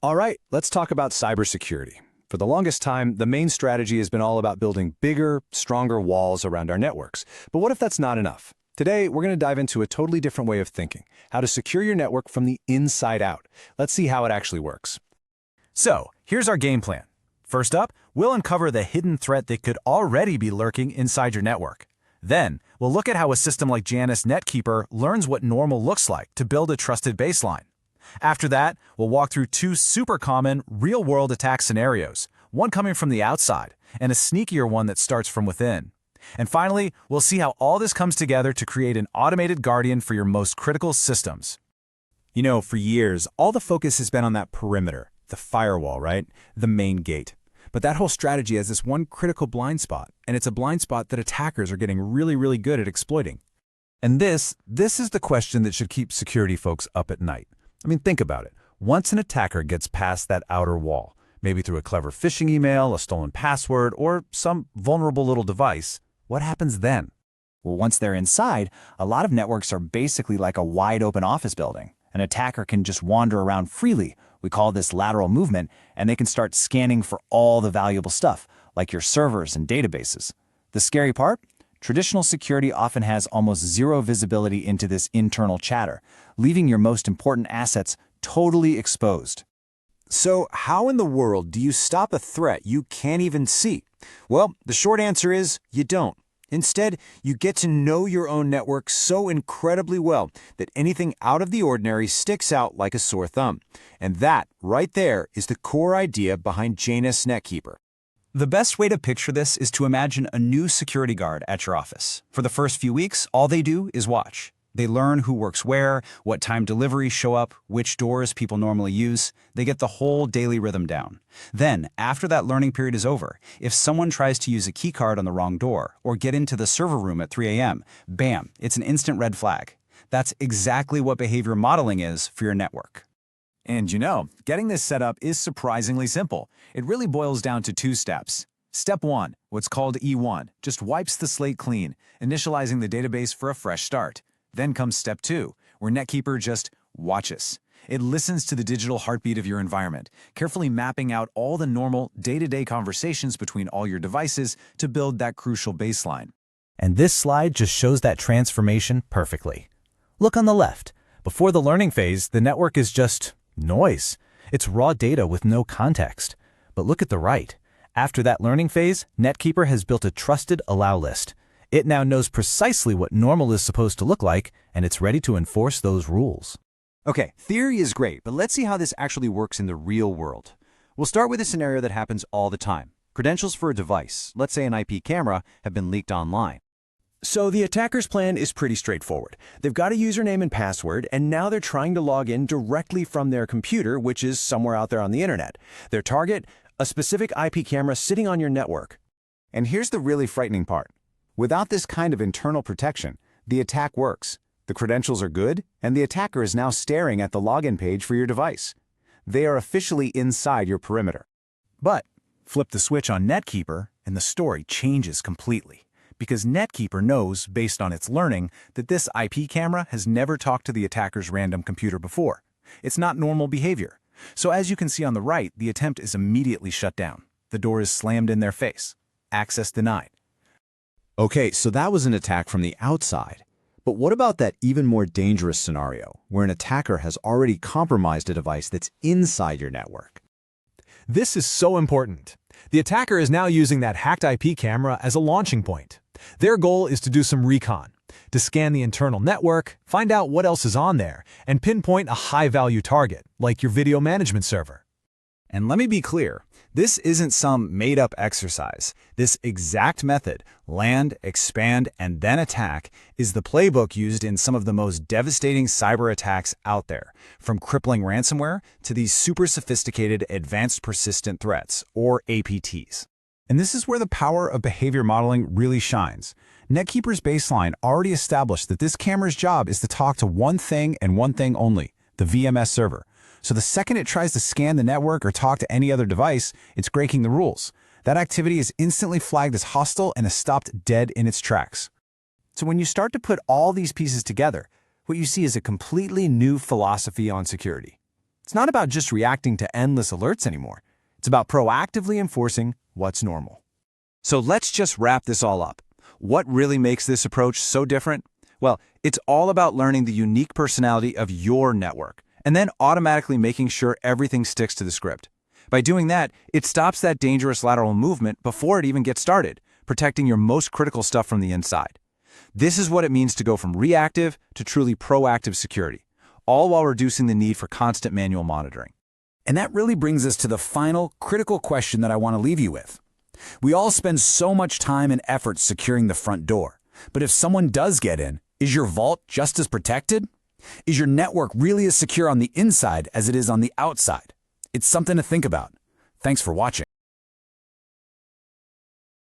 All right, let's talk about cybersecurity. For the longest time, the main strategy has been all about building bigger, stronger walls around our networks. But what if that's not enough? Today, we're going to dive into a totally different way of thinking, how to secure your network from the inside out. Let's see how it actually works. So, here's our game plan. First up, we'll uncover the hidden threat that could already be lurking inside your network. Then, we'll look at how a system like Janus netKeeper learns what normal looks like to build a trusted baseline. After that, we'll walk through two super common, real-world attack scenarios, one coming from the outside, and a sneakier one that starts from within. And finally, we'll see how all this comes together to create an automated guardian for your most critical systems. You know, for years, all the focus has been on that perimeter, the firewall, right? The main gate. But that whole strategy has this one critical blind spot, and it's a blind spot that attackers are getting really good at exploiting. And this is the question that should keep security folks up at night. I mean, think about it. Once an attacker gets past that outer wall, maybe through a clever phishing email, a stolen password, or some vulnerable little device, what happens then? Well, once they're inside, a lot of networks are basically like a wide-open office building. An attacker can just wander around freely. We call this lateral movement, and they can start scanning for all the valuable stuff, like your servers and databases. The scary part? Traditional security often has almost zero visibility into this internal chatter, leaving your most important assets totally exposed. So how in the world do you stop a threat you can't even see? Well, the short answer is you don't. Instead, you get to know your own network so incredibly well that anything out of the ordinary sticks out like a sore thumb. And that, right there, is the core idea behind Janus netKeeper. The best way to picture this is to imagine a new security guard at your office. For the first few weeks, all they do is watch. They learn who works where, what time deliveries show up, which doors people normally use. They get the whole daily rhythm down. Then, after that learning period is over, if someone tries to use a keycard on the wrong door or get into the server room at 3 a.m., bam, it's an instant red flag. That's exactly what behavior modeling is for your network. And you know, getting this set up is surprisingly simple. It really boils down to two steps. Step 1, what's called E1, just wipes the slate clean, initializing the database for a fresh start. Then comes Step 2, where netKeeper just watches. It listens to the digital heartbeat of your environment, carefully mapping out all the normal, day-to-day conversations between all your devices to build that crucial baseline. And this slide just shows that transformation perfectly. Look on the left. Before the learning phase, the network is just noise. It's raw data with no context. But look at the right. After that learning phase, netKeeper has built a trusted allow list. It now knows precisely what normal is supposed to look like, and it's ready to enforce those rules. Okay, theory is great, but let's see how this actually works in the real world. We'll start with a scenario that happens all the time. Credentials for a device, let's say an IP camera, have been leaked online. So the attacker's plan is pretty straightforward. They've got a username and password, and now they're trying to log in directly from their computer, which is somewhere out there on the internet. Their target? A specific IP camera sitting on your network. And here's the really frightening part. Without this kind of internal protection, the attack works. The credentials are good, and the attacker is now staring at the login page for your device. They are officially inside your perimeter. But flip the switch on netKeeper, and the story changes completely. Because netKeeper knows, based on its learning, that this IP camera has never talked to the attacker's random computer before. It's not normal behavior. So as you can see on the right, the attempt is immediately shut down. The door is slammed in their face. Access denied. Okay, so that was an attack from the outside. But what about that even more dangerous scenario, where an attacker has already compromised a device that's inside your network? This is so important. The attacker is now using that hacked IP camera as a launching point. Their goal is to do some recon, to scan the internal network, find out what else is on there, and pinpoint a high-value target, like your video management server. And let me be clear, this isn't some made-up exercise. This exact method, land, expand, and then attack, is the playbook used in some of the most devastating cyber attacks out there, from crippling ransomware to these super sophisticated advanced persistent threats, or APTs. And this is where the power of behavior modeling really shines. netKeeper's baseline already established that this camera's job is to talk to one thing and one thing only, the VMS server. So the second it tries to scan the network or talk to any other device, it's breaking the rules. That activity is instantly flagged as hostile and is stopped dead in its tracks. So when you start to put all these pieces together, what you see is a completely new philosophy on security. It's not about just reacting to endless alerts anymore. It's about proactively enforcing what's normal. So let's just wrap this all up. What really makes this approach so different? Well, it's all about learning the unique personality of your network and then automatically making sure everything sticks to the script. By doing that, it stops that dangerous lateral movement before it even gets started, protecting your most critical stuff from the inside. This is what it means to go from reactive to truly proactive security, all while reducing the need for constant manual monitoring. And that really brings us to the final critical question that I want to leave you with. We all spend so much time and effort securing the front door, but if someone does get in, is your vault just as protected? Is your network really as secure on the inside as it is on the outside? It's something to think about. Thanks for watching.